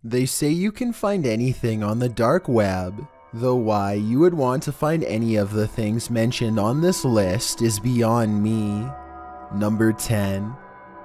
They say you can find anything on the dark web, though why you would want to find any of the things mentioned on this list is beyond me. Number 10.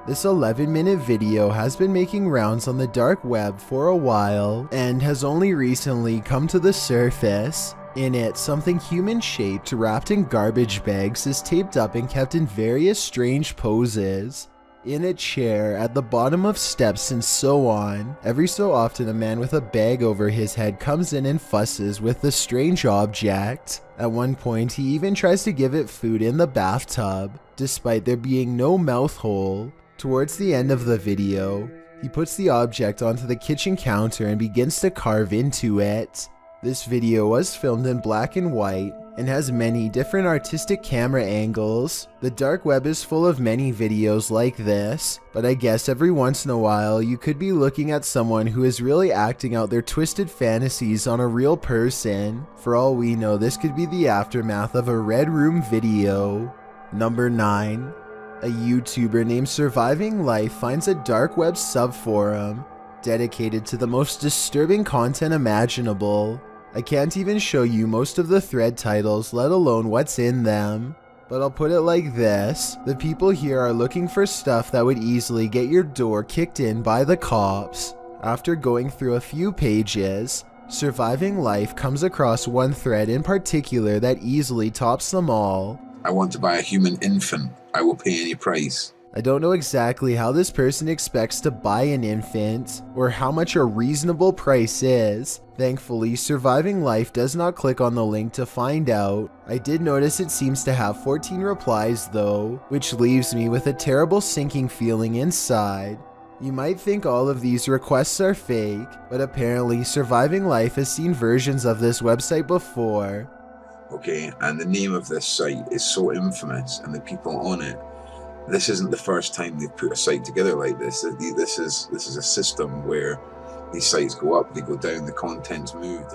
This 11-minute video has been making rounds on the dark web for a while and has only recently come to the surface. In it, something human-shaped wrapped in garbage bags is taped up and kept in various strange poses. In a chair, at the bottom of steps, and so on. Every so often a man with a bag over his head comes in and fusses with the strange object. At one point he even tries to give it food in the bathtub, despite there being no mouth hole. Towards the end of the video, he puts the object onto the kitchen counter and begins to carve into it. This video was filmed in black and white and has many different artistic camera angles. The dark web is full of many videos like this, but I guess every once in a while you could be looking at someone who is really acting out their twisted fantasies on a real person. For all we know, this could be the aftermath of a Red Room video. Number 9. A YouTuber named Surviving Life finds a dark web subforum dedicated to the most disturbing content imaginable. I can't even show you most of the thread titles, let alone what's in them. But I'll put it like this, the people here are looking for stuff that would easily get your door kicked in by the cops. After going through a few pages, Surviving Life comes across one thread in particular that easily tops them all. I want to buy a human infant. I will pay any price. I don't know exactly how this person expects to buy an infant, or how much a reasonable price is. Thankfully, Surviving Life does not click on the link to find out. I did notice it seems to have 14 replies though, which leaves me with a terrible sinking feeling inside. You might think all of these requests are fake, but apparently Surviving Life has seen versions of this website before. Okay, and the name of this site is so infamous, and the people on it, this isn't the first time they've put a site together like this. This is a system where these sites go up, they go down, the content's moved,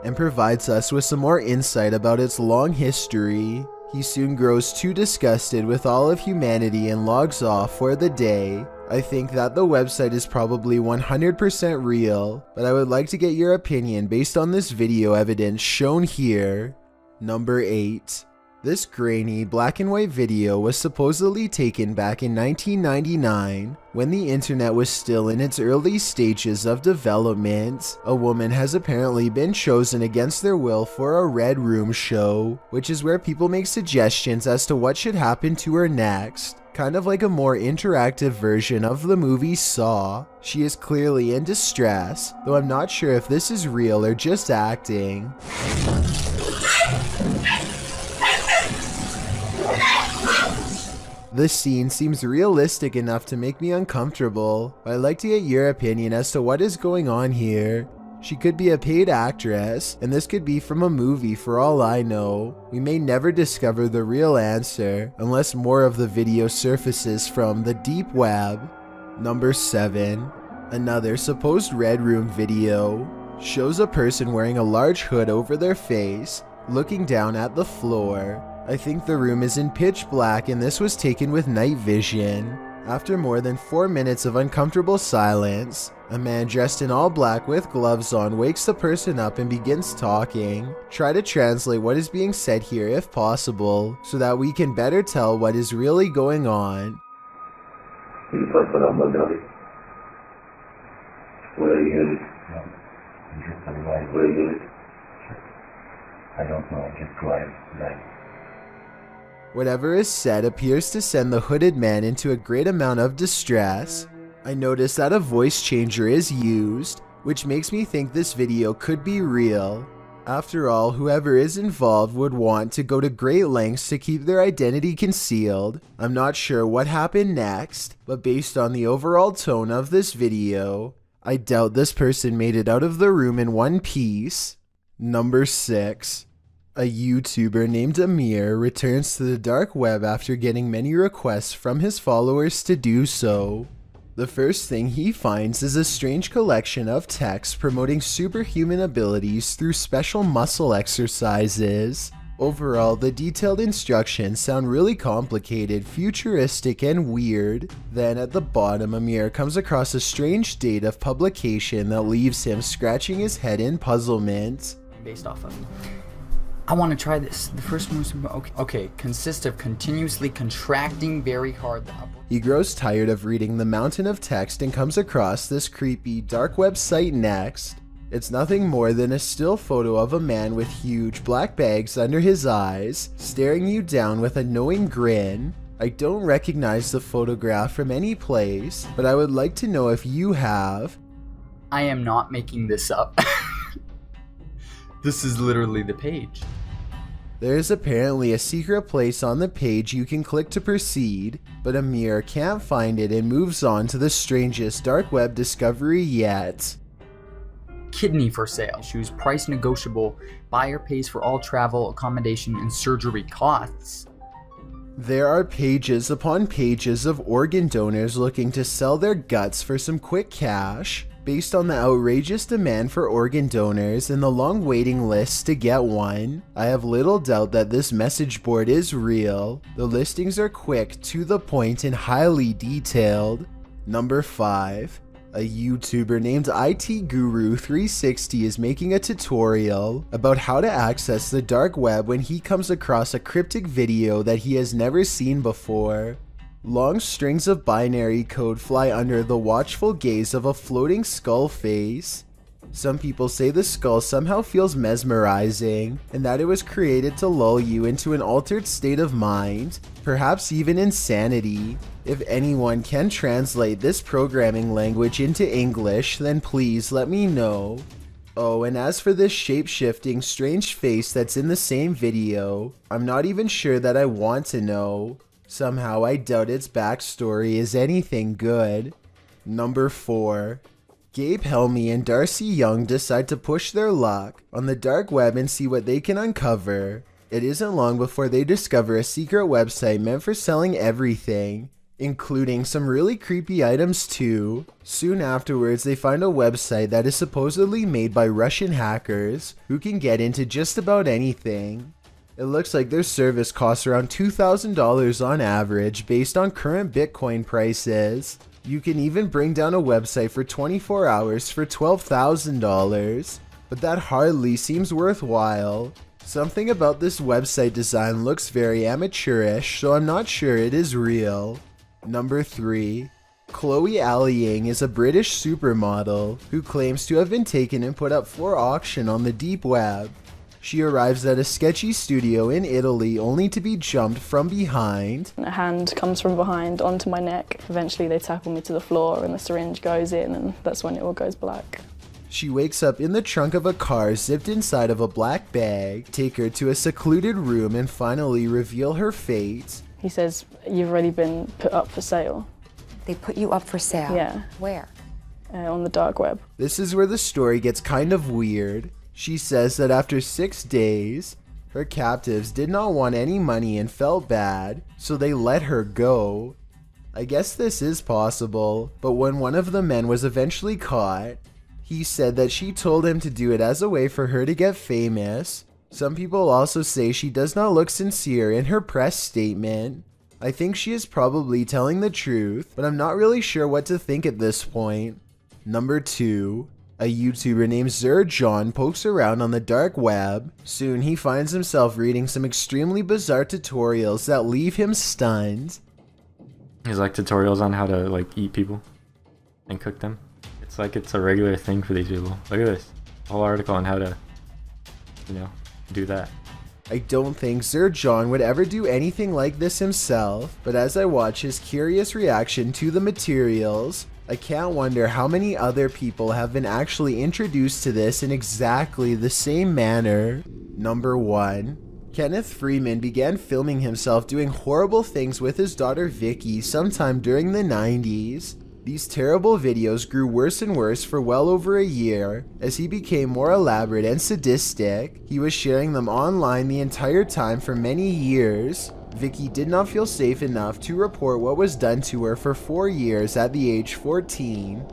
and provides us with some more insight about its long history. He soon grows too disgusted with all of humanity and logs off for the day. I think that the website is probably 100% real, but I would like to get your opinion based on this video evidence shown here. Number 8. This grainy black and white video was supposedly taken back in 1999 when the internet was still in its early stages of development. A woman has apparently been chosen against their will for a Red Room show, which is where people make suggestions as to what should happen to her next. Kind of like a more interactive version of the movie Saw. She is clearly in distress, though I'm not sure if this is real or just acting. This scene seems realistic enough to make me uncomfortable, but I'd like to get your opinion as to what is going on here. She could be a paid actress, and this could be from a movie for all I know. We may never discover the real answer, unless more of the video surfaces from the deep web. Number 7. Another supposed Red Room video shows a person wearing a large hood over their face, looking down at the floor. I think the room is in pitch black and this was taken with night vision. After more than 4 minutes of uncomfortable silence, a man dressed in all black with gloves on wakes the person up and begins talking. Try to translate what is being said here if possible, so that we can better tell what is really going on. Where are you headed? Where are you headed? I don't know, just drive right. Whatever is said appears to send the hooded man into a great amount of distress. I notice that a voice changer is used, which makes me think this video could be real. After all, whoever is involved would want to go to great lengths to keep their identity concealed. I'm not sure what happened next, but based on the overall tone of this video, I doubt this person made it out of the room in one piece. Number 6. A YouTuber named Amir returns to the dark web after getting many requests from his followers to do so. The first thing he finds is a strange collection of texts promoting superhuman abilities through special muscle exercises. Overall, the detailed instructions sound really complicated, futuristic, and weird. Then at the bottom, Amir comes across a strange date of publication that leaves him scratching his head in puzzlement. Based off of. I want to try this. The first one was okay. Consists of continuously contracting very hard the upper. He grows tired of reading the mountain of text and comes across this creepy dark website next. It's nothing more than a still photo of a man with huge black bags under his eyes, staring you down with a knowing grin. I don't recognize the photograph from any place, but I would like to know if you have. I am not making this up. This is literally the page. There is apparently a secret place on the page you can click to proceed, but Amir can't find it and moves on to the strangest dark web discovery yet. Kidney for sale. Issues price negotiable. Buyer pays for all travel, accommodation, and surgery costs. There are pages upon pages of organ donors looking to sell their guts for some quick cash. Based on the outrageous demand for organ donors and the long waiting lists to get one, I have little doubt that this message board is real. The listings are quick, to the point, and highly detailed. Number 5. A YouTuber named IT Guru 360 is making a tutorial about how to access the dark web when he comes across a cryptic video that he has never seen before. Long strings of binary code fly under the watchful gaze of a floating skull face. Some people say the skull somehow feels mesmerizing, and that it was created to lull you into an altered state of mind, perhaps even insanity. If anyone can translate this programming language into English, then please let me know. Oh, and as for this shape-shifting strange face that's in the same video, I'm not even sure that I want to know. Somehow I doubt its backstory is anything good. Number 4. Gabe Helmy and Darcy Young decide to push their luck on the dark web and see what they can uncover. It isn't long before they discover a secret website meant for selling everything, including some really creepy items too. Soon afterwards, they find a website that is supposedly made by Russian hackers who can get into just about anything. It looks like their service costs around $2,000 on average based on current Bitcoin prices. You can even bring down a website for 24 hours for $12,000, but that hardly seems worthwhile. Something about this website design looks very amateurish, so I'm not sure it is real. Number 3. Chloe Alliang is a British supermodel who claims to have been taken and put up for auction on the deep web. She arrives at a sketchy studio in Italy only to be jumped from behind. A hand comes from behind onto my neck. Eventually they tackle me to the floor and the syringe goes in, and that's when it all goes black. She wakes up in the trunk of a car zipped inside of a black bag, take her to a secluded room, and finally reveal her fate. He says, "You've already been put up for sale." They put you up for sale? Yeah. Where? On the dark web. This is where the story gets kind of weird. She says that after 6 days, her captives did not want any money and felt bad, so they let her go. I guess this is possible, but when one of the men was eventually caught, he said that she told him to do it as a way for her to get famous. Some people also say she does not look sincere in her press statement. I think she is probably telling the truth, but I'm not really sure what to think at this point. Number 2. A YouTuber named John pokes around on the dark web. Soon he finds himself reading some extremely bizarre tutorials that leave him stunned. There's like tutorials on how to like eat people and cook them. It's like it's a regular thing for these people. Look at this whole article on how to, do that. I don't think John would ever do anything like this himself, but as I watch his curious reaction to the materials, I can't wonder how many other people have been actually introduced to this in exactly the same manner. Number 1. Kenneth Freeman began filming himself doing horrible things with his daughter Vicky sometime during the 90s. These terrible videos grew worse and worse for well over a year. As he became more elaborate and sadistic, he was sharing them online the entire time for many years. Vicky did not feel safe enough to report what was done to her for 4 years at the age 14.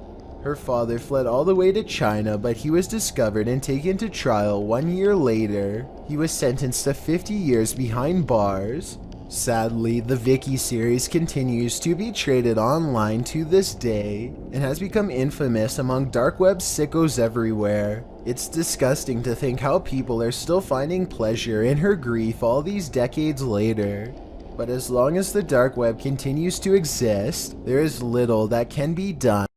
Her father fled all the way to China, but he was discovered and taken to trial 1 year later. He was sentenced to 50 years behind bars. Sadly, the Vicky series continues to be traded online to this day and has become infamous among dark web sickos everywhere. It's disgusting to think how people are still finding pleasure in her grief all these decades later. But as long as the dark web continues to exist, there is little that can be done.